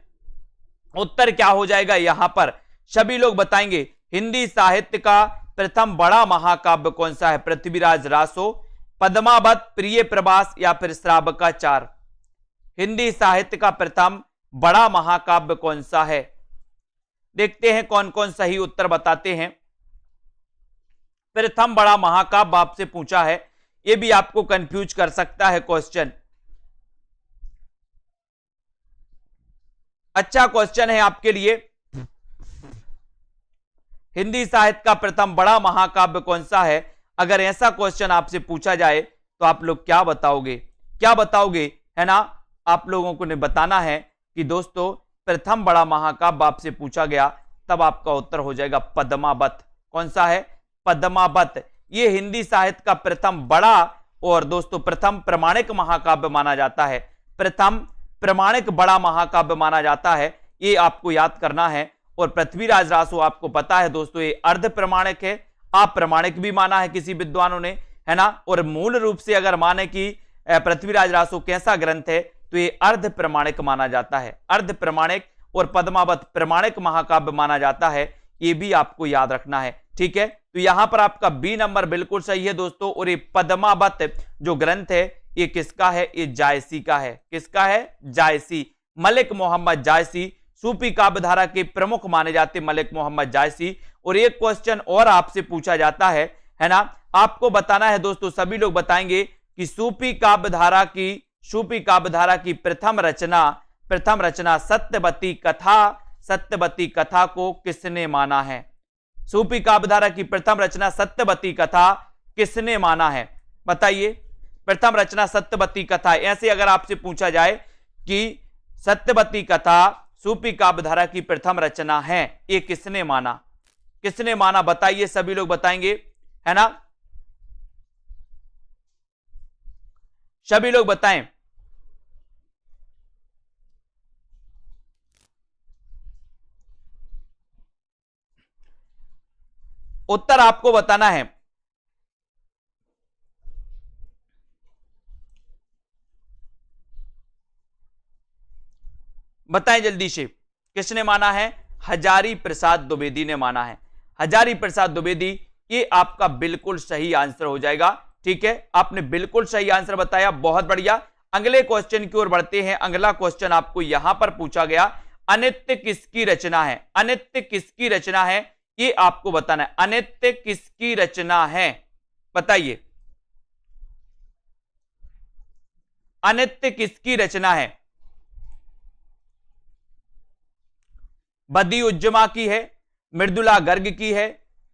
उत्तर क्या हो जाएगा यहां पर? सभी लोग बताएंगे। हिंदी साहित्य का प्रथम बड़ा महाकाव्य कौन सा है? पृथ्वीराज रासो, पद्मावत, प्रिय प्रवास या फिर श्रावकाचार? हिंदी साहित्य का प्रथम बड़ा महाकाव्य कौन सा है? देखते हैं कौन कौन सही उत्तर बताते हैं। प्रथम बड़ा महाकाव्य आपसे पूछा है, यह भी आपको कंफ्यूज कर सकता है क्वेश्चन। अच्छा क्वेश्चन है आपके लिए। हिंदी साहित्य का प्रथम बड़ा महाकाव्य कौन सा है? अगर ऐसा क्वेश्चन आपसे पूछा जाए तो आप लोग क्या बताओगे? क्या बताओगे, है ना? आप लोगों को ने बताना है कि दोस्तों प्रथम बड़ा महाकाव्य आपसे पूछा गया, तब आपका उत्तर हो जाएगा पद्मावत। कौन सा है? पद्मावत। यह हिंदी साहित्य का प्रथम बड़ा और दोस्तों प्रथम प्रमाणिक महाकाव्य माना जाता है। प्रथम प्रमाणिक बड़ा महाकाव्य माना जाता है, ये आपको याद करना है। और पृथ्वीराज रासो आपको पता है दोस्तों, ये अर्ध प्रमाणिक है, अप्रमाणिक भी माना है किसी विद्वानों ने, है ना? और मूल रूप से अगर माने कि पृथ्वीराज रासो कैसा ग्रंथ है तो ये अर्ध प्रमाणिक माना जाता है, अर्ध प्रमाणिक। और पद्मावत प्रमाणिक महाकाव्य माना जाता है, ये भी आपको याद रखना है। ठीक है, तो यहां पर आपका बी नंबर बिल्कुल सही है दोस्तों। और ये पद्मावत जो ग्रंथ है ये किसका है? ये जायसी का है। किसका है? जायसी, मलिक मोहम्मद जायसी। सूफी काव्यधारा के प्रमुख माने जाते मलिक मोहम्मद जायसी। और एक क्वेश्चन और आपसे पूछा जाता है ना? आपको बताना है दोस्तों, सभी लोग बताएंगे कि सूफी काव्यधारा की प्रथम रचना सत्यवती कथा को किसने माना है? सूफी काव्यधारा की प्रथम रचना सत्यवती कथा किसने माना है? बताइए। प्रथम रचना सत्यवती कथा, ऐसे अगर आपसे पूछा जाए कि सत्यवती कथा सूफी काव्यधारा की प्रथम रचना है, ये किसने माना? किसने माना? बताइए, सभी लोग बताएंगे, है ना? सभी लोग बताएं। उत्तर आपको बताना है। बताएं जल्दी से, किसने माना है? हजारी प्रसाद द्विवेदी ने माना है। हजारी प्रसाद द्विवेदी, ये आपका बिल्कुल सही आंसर हो जाएगा। ठीक है, आपने बिल्कुल सही आंसर बताया, बहुत बढ़िया। अगले क्वेश्चन की ओर बढ़ते हैं। अगला क्वेश्चन आपको यहां पर पूछा गया, अनित्य किसकी रचना है? अनित्य किसकी रचना है, ये आपको बताना है। अनित्य किसकी रचना है? बताइए, अनित्य किसकी रचना है? बदी-उज-जमा की है, मृदुला गर्ग की है,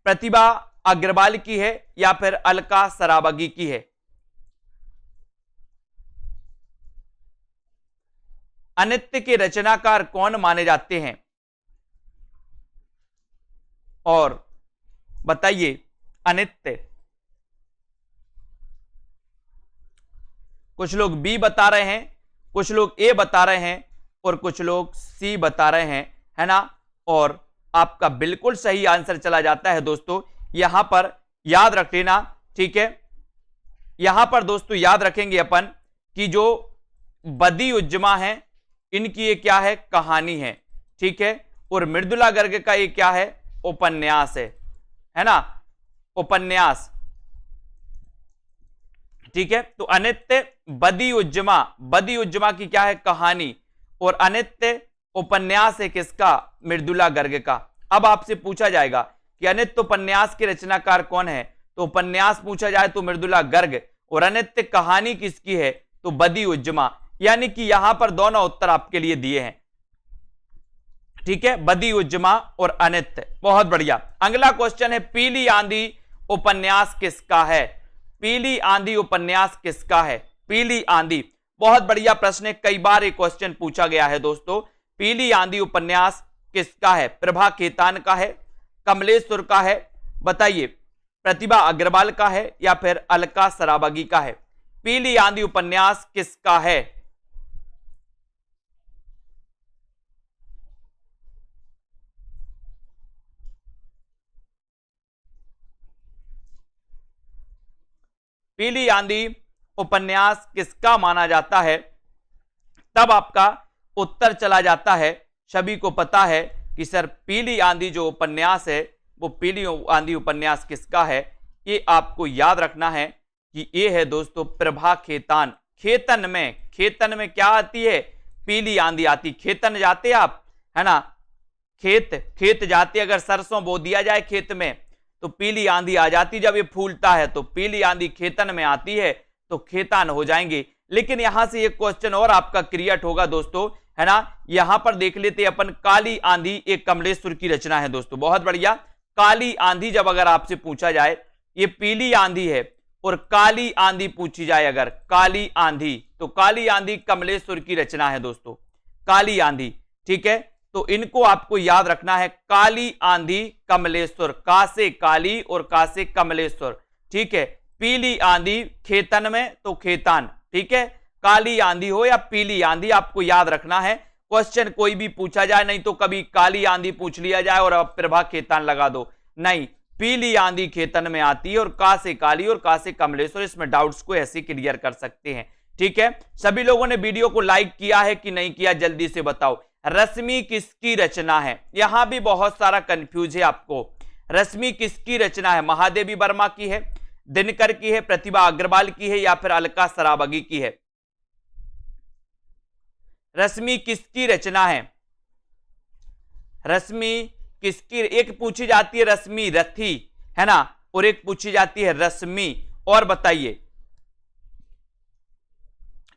प्रतिभा अग्रवाल की है या फिर अलका सराबगी की है? अनित्य के रचनाकार कौन माने जाते हैं? और बताइए, अनित्य, कुछ लोग बी बता रहे हैं, कुछ लोग ए बता रहे हैं और कुछ लोग सी बता रहे हैं, है ना? और आपका बिल्कुल सही आंसर चला जाता है दोस्तों। यहां पर याद रख लेना, ठीक है? यहां पर दोस्तों याद रखेंगे अपन कि जो बदी-उज-जमा है, इनकी ये क्या है? कहानी है। ठीक है, और मृदुला गर्ग का ये क्या है? उपन्यास है ना? उपन्यास। ठीक है, तो अनित्य बदी-उज-जमा की क्या है? कहानी। और अनित्य उपन्यास है किसका? मृदुला गर्ग का। अब आपसे पूछा जाएगा कि अनित्य उपन्यास के रचनाकार कौन है, तो उपन्यास पूछा जाए तो मृदुला गर्ग, और अनित्य कहानी किसकी है? तो बदी-उज-जमा। यानी कि यहां पर दोनों उत्तर आपके लिए दिए हैं। ठीक है, बदी-उज-जमा और अनित्य। बहुत बढ़िया। अगला क्वेश्चन है, पीली आंधी उपन्यास किसका है? पीली आंधी उपन्यास किसका है? पीली आंधी, बहुत बढ़िया प्रश्न है, कई बार एक क्वेश्चन पूछा गया है दोस्तों। पीली आंधी उपन्यास किसका है? प्रभा खेतान का है, कमलेश्वर का है, बताइए, प्रतिभा अग्रवाल का है या फिर अलका सराबगी का है? पीली आंधी उपन्यास किसका है? पीली आंधी उपन्यास किसका माना जाता है? तब आपका उत्तर चला जाता है। सभी को पता है कि सर पीली आंधी जो उपन्यास है वो पीली आंधी उपन्यास किसका है? ये आपको याद रखना है कि ये है दोस्तों प्रभा खेतान। खेतन में क्या आती है? पीली आंधी आती। खेतन जाते आप, है ना, खेत जाते, अगर सरसों बो दिया जाए खेत में तो पीली आंधी आ जाती। जब ये फूलता है तो पीली आंधी खेतन में आती है तो खेतान हो जाएंगे। लेकिन यहां से एक क्वेश्चन और आपका क्रिएट होगा दोस्तों, है ना। यहां पर देख लेते अपन, काली आंधी एक कमलेश्वर की रचना है दोस्तों, बहुत बढ़िया। काली आंधी जब अगर आपसे पूछा जाए, ये पीली आंधी है और काली आंधी पूछी जाए अगर, काली आंधी, तो काली आंधी कमलेश्वर की रचना है दोस्तों, काली आंधी। ठीक है, तो इनको आपको याद रखना है, काली आंधी कमलेश्वर, का से काली और का से कमलेश्वर। ठीक है, पीली आंधी खेतन में तो खेतान। ठीक है, काली आंधी हो या पीली आंधी आपको याद रखना है। क्वेश्चन कोई भी पूछा जाए, नहीं तो कभी काली आंधी पूछ लिया जाए और अब प्रभा खेतान लगा दो, नहीं, पीली आंधी खेतन में आती है और का से काली और का से कमलेश्वर। इसमें डाउट्स को ऐसे क्लियर कर सकते हैं। ठीक है, सभी लोगों ने वीडियो को लाइक किया है कि नहीं किया, जल्दी से बताओ। रश्मि किसकी रचना है? यहां भी बहुत सारा कंफ्यूज है आपको। रश्मि किसकी रचना है? महादेवी वर्मा की है, दिनकर की है, प्रतिभा अग्रवाल की है या फिर अलका सराबगी की है? रश्मि किसकी रचना है? रश्मि किसकी, एक पूछी जाती है रश्मि रथी, है ना, और एक पूछी जाती है रश्मि। और बताइए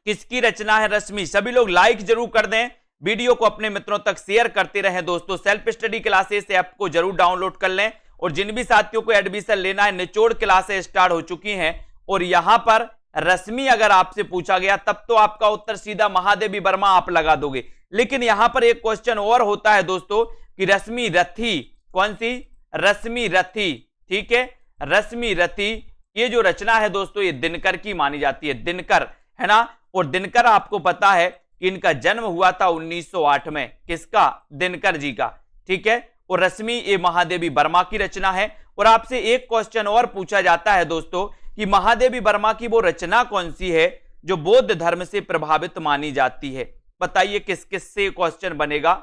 किसकी रचना है रश्मि? सभी लोग लाइक जरूर कर दें, वीडियो को अपने मित्रों तक शेयर करते रहें दोस्तों। सेल्फ स्टडी क्लासेस ऐप को जरूर डाउनलोड कर लें और जिन भी साथियों को एडमिशन लेना है, निचोड़ क्लासेस स्टार्ट हो चुकी हैं और यहां पर रश्मि अगर आपसे पूछा गया तब तो आपका उत्तर सीधा महादेवी वर्मा आप लगा दोगे। लेकिन यहां पर एक क्वेश्चन और होता है दोस्तों कि रश्मि रथी, कौन सी? रश्मि रथी। ठीक है, रश्मि रथी ये जो रचना है दोस्तों, ये दिनकर की मानी जाती है, दिनकर, है ना। और दिनकर आपको पता है कि इनका जन्म हुआ था 1908 में, किसका? दिनकर जी का। ठीक है, और रश्मि ये महादेवी वर्मा की रचना है। और आपसे एक क्वेश्चन और पूछा जाता है दोस्तों कि महादेवी वर्मा की वो रचना कौन सी है जो बौद्ध धर्म से प्रभावित मानी जाती है? बताइए किस किस से क्वेश्चन बनेगा।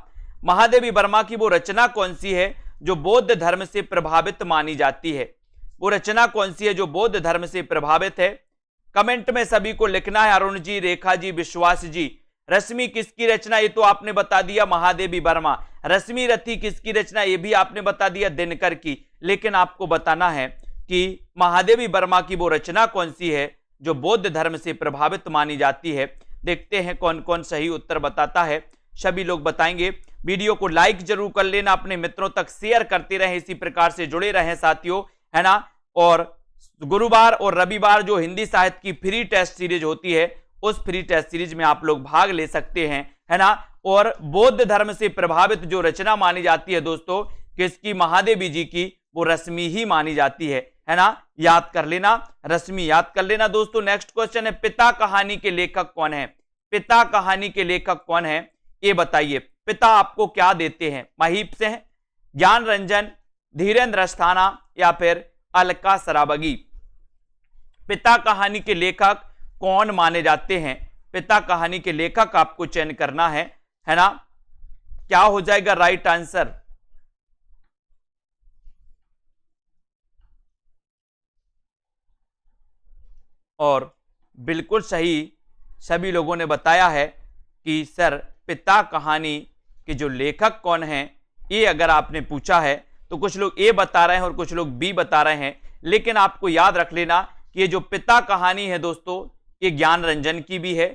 महादेवी वर्मा की वो रचना कौन सी है जो बौद्ध धर्म से प्रभावित मानी जाती है? वो रचना कौन सी है जो बौद्ध धर्म से प्रभावित है? कमेंट में सभी को लिखना है। अरुण जी, रेखा जी, विश्वास जी। रश्मि किसकी रचना? ये तो आपने बता दिया महादेवी वर्मा। रश्मि रथी किसकी रचना? ये भी आपने बता दिया दिनकर की। लेकिन आपको बताना है कि महादेवी वर्मा की वो रचना कौन सी है जो बौद्ध धर्म से प्रभावित मानी जाती है। देखते हैं कौन कौन सही उत्तर बताता है, सभी लोग बताएंगे। वीडियो को लाइक जरूर कर लेना, अपने मित्रों तक शेयर करते रहें, इसी प्रकार से जुड़े रहें साथियों, है ना। और गुरुवार और रविवार जो हिंदी साहित्य की फ्री टेस्ट सीरीज होती है, उस फ्री टेस्ट सीरीज में आप लोग भाग ले सकते हैं, है ना। और बौद्ध धर्म से प्रभावित जो रचना मानी जाती है दोस्तों, किसकी? महादेवी जी की, वो रश्मि ही मानी जाती है ना। याद कर लेना, रश्मि याद कर लेना दोस्तों। नेक्स्ट क्वेश्चन है, पिता कहानी के लेखक कौन है? पिता कहानी के लेखक कौन है ये बताइए। पिता आपको क्या देते हैं? महीप से हैं, ज्ञान रंजन, धीरेन्द्र अस्थाना या फिर अलका सराबगी? पिता कहानी के लेखक कौन माने जाते हैं? पिता कहानी के लेखक आपको चयन करना है ना। क्या हो जाएगा राइट आंसर? और बिल्कुल सही सभी लोगों ने बताया है कि सर पिता कहानी के जो लेखक कौन हैं, ये अगर आपने पूछा है तो कुछ लोग ए बता रहे हैं और कुछ लोग बी बता रहे हैं। लेकिन आपको याद रख लेना कि ये जो पिता कहानी है दोस्तों, ये ज्ञान रंजन की भी है,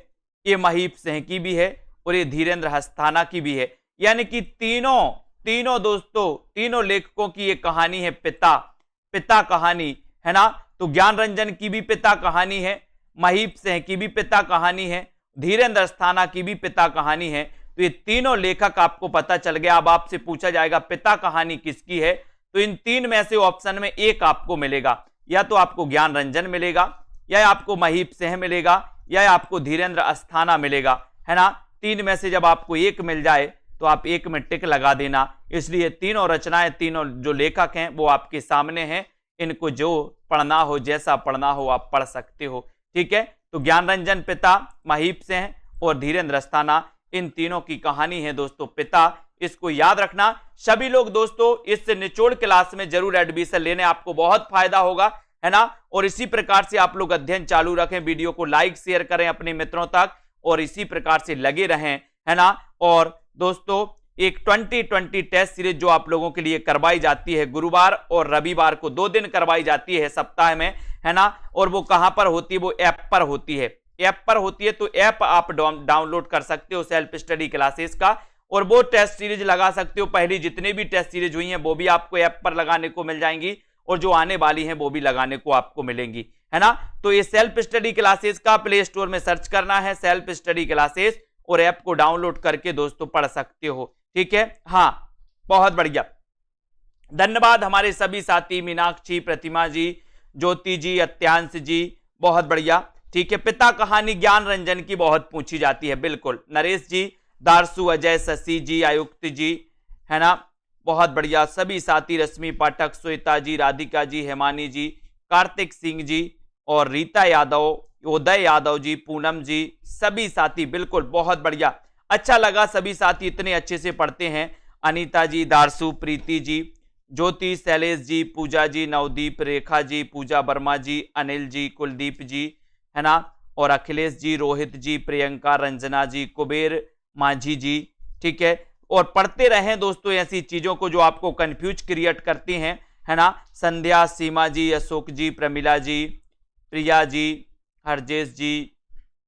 ये महीप सिंह की भी है और ये धीरेन्द्र अस्थाना की भी है। यानी कि तीनों दोस्तों, तीनों लेखकों की ये कहानी है पिता कहानी, है ना। तो ज्ञान रंजन की भी पिता कहानी है, महीप सिंह की भी पिता कहानी है, धीरेन्द्र अस्थाना की भी पिता कहानी है। तो ये तीनों लेखक आपको पता चल गया। अब आपसे पूछा जाएगा पिता कहानी किसकी है, तो इन तीन में से ऑप्शन में एक आपको मिलेगा, या तो आपको ज्ञान रंजन मिलेगा, या आपको महीप सिंह मिलेगा, या आपको धीरेन्द्र अस्थाना मिलेगा, है ना। तीन में से जब आपको एक मिल जाए तो आप एक में टिक लगा देना। इसलिए तीनों रचनाएं, तीनों जो लेखक हैं वो आपके सामने हैं। इनको जो पढ़ना हो, जैसा पढ़ना हो आप पढ़ सकते हो, ठीक है। तो ज्ञान रंजन पिता, महीप सिंह और धीरेन्द्र अस्थाना, इन तीनों की कहानी है दोस्तों पिता। इसको याद रखना। सभी लोग दोस्तों इस निचोड़ क्लास में जरूर एडमिशन लेने, आपको बहुत फायदा होगा, है ना। और इसी प्रकार से आप लोग अध्ययन चालू रखें, वीडियो को लाइक शेयर करें अपने मित्रों तक और इसी प्रकार से लगे रहें, है ना। और दोस्तों एक 2020 टेस्ट सीरीज जो आप लोगों के लिए करवाई जाती है, गुरुवार और रविवार को 2 दिन करवाई जाती है सप्ताह में, है ना। और वो कहां पर होती है, वो ऐप पर होती है, ऐप पर होती है। तो ऐप आप डाउनलोड कर सकते हो सेल्फ स्टडी क्लासेस का, और वो टेस्ट सीरीज लगा सकते हो। पहली जितने भी टेस्ट सीरीज हुई हैं वो भी आपको ऐप पर लगाने को मिल जाएंगी, और जो आने वाली हैं वो भी लगाने को आपको मिलेंगी, है ना। तो ये सेल्फ स्टडी क्लासेस का प्ले स्टोर में सर्च करना है, सेल्फ स्टडी क्लासेस, और ऐप को डाउनलोड करके दोस्तों पढ़ सकते हो, ठीक है। हाँ, बहुत बढ़िया, धन्यवाद हमारे सभी साथी, मीनाक्षी, प्रतिमा जी, ज्योति जी, अत्यांश जी, बहुत बढ़िया, ठीक है। पिता कहानी ज्ञान रंजन की बहुत पूछी जाती है, बिल्कुल। नरेश जी, दारसू, अजय, शशि जी, आयुक्त जी, है ना, बहुत बढ़िया। सभी साथी, रश्मि पाठक, श्वेता जी, राधिका जी, हेमानी जी, कार्तिक सिंह जी, और रीता यादव, उदय यादव जी, पूनम जी, सभी साथी बिल्कुल बहुत बढ़िया। अच्छा लगा, सभी साथी इतने अच्छे से पढ़ते हैं। अनीता जी, दारसू, प्रीति जी, ज्योति, शैलेश जी, पूजा जी, नवदीप, रेखा जी, पूजा वर्मा जी, अनिल जी, कुलदीप जी, है ना, और अखिलेश जी, रोहित जी, प्रियंका, रंजना जी, कुबेर माझी जी, ठीक है। और पढ़ते रहें दोस्तों ऐसी चीजों को जो आपको कंफ्यूज क्रिएट करती हैं, है ना। संध्या, सीमा जी, अशोक जी, प्रमिला जी, प्रिया जी, हरजेश जी,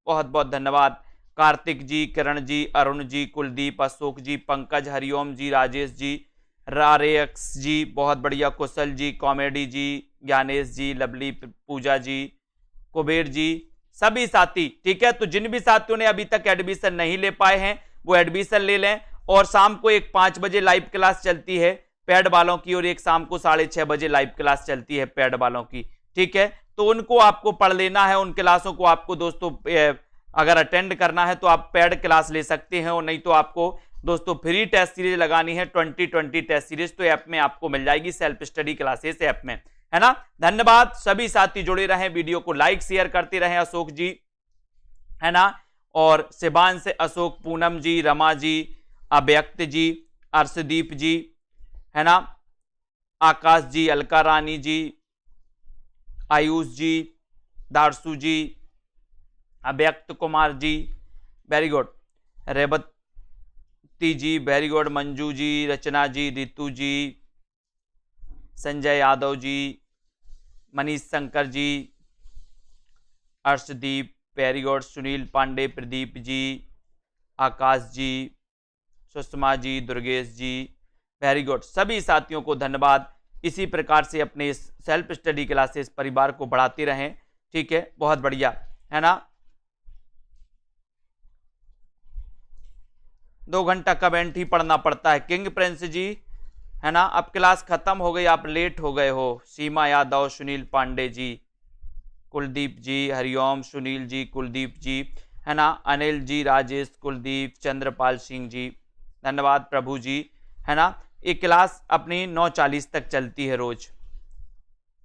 बहुत बहुत धन्यवाद। कार्तिक जी, किरण जी, अरुण जी, कुलदीप, अशोक जी, पंकज, हरिओम जी, राजेश जी, रारेक्स जी, बहुत बढ़िया, कुशल जी, कॉमेडी जी, ज्ञानेश जी, लवली, पूजा जी, कुबेर जी, सभी साथी, ठीक है। तो जिन भी साथियों ने अभी तक एडमिशन नहीं ले पाए हैं वो एडमिशन ले लें। और शाम को एक 5 बजे लाइव क्लास चलती है पेड वालों की, और एक शाम को 6:30 बजे लाइव क्लास चलती है पेड वालों की, ठीक है। तो उनको आपको पढ़ लेना है, उन क्लासों को आपको दोस्तों अगर अटेंड करना है तो आप पेड क्लास ले सकते हैं, और नहीं तो आपको दोस्तों फ्री टेस्ट सीरीज लगानी है 2020 टेस्ट सीरीज, तो ऐप में आपको मिल जाएगी, सेल्फ स्टडी क्लासेस ऐप में, है ना। धन्यवाद, सभी साथी जुड़े रहें, वीडियो को लाइक शेयर करते रहें। अशोक जी, है ना, और शिवान से अशोक, पूनम जी, रमा जी, अव्यक्त जी, अर्शदीप जी, है ना, आकाश जी, अलका रानी जी, आयुष जी, दारसू जी, अव्यक्त कुमार जी, वेरी गुड, रेवती जी, वेरी गुड, मंजू जी, रचना जी, रितु जी, संजय यादव जी, मनीष शंकर जी, अर्शदीप, वेरी गुड, सुनील पांडे, प्रदीप जी, आकाश जी, सुषमा जी, दुर्गेश जी, वेरी गुड, सभी साथियों को धन्यवाद। इसी प्रकार से अपने सेल्फ स्टडी क्लासेस परिवार को बढ़ाते रहें, ठीक है, बहुत बढ़िया, है ना। 2 घंटा कमेंट ही पढ़ना पड़ता है, किंग प्रिंस जी, है ना। अब क्लास खत्म हो गई, आप लेट हो गए हो। सीमा यादव, सुनील पांडे जी, कुलदीप जी, हरिओम, सुनील जी, कुलदीप जी, है ना, अनिल जी, राजेश, कुलदीप, चंद्रपाल सिंह जी, धन्यवाद, प्रभु जी, है ना। ये क्लास अपनी 9:40 तक चलती है रोज,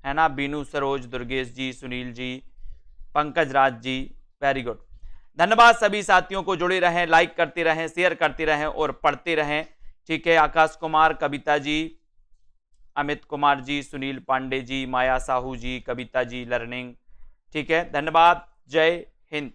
है ना। बीनू, सरोज, दुर्गेश जी, सुनील जी, पंकज राज जी, वेरी गुड, धन्यवाद। सभी साथियों को जुड़े रहें, लाइक करते रहें, शेयर करते रहें और पढ़ते रहें, ठीक है। आकाश कुमार, कविता जी, अमित कुमार जी, सुनील पांडे जी, माया साहू जी, कविता जी, लर्निंग, ठीक है, धन्यवाद। जय हिंद।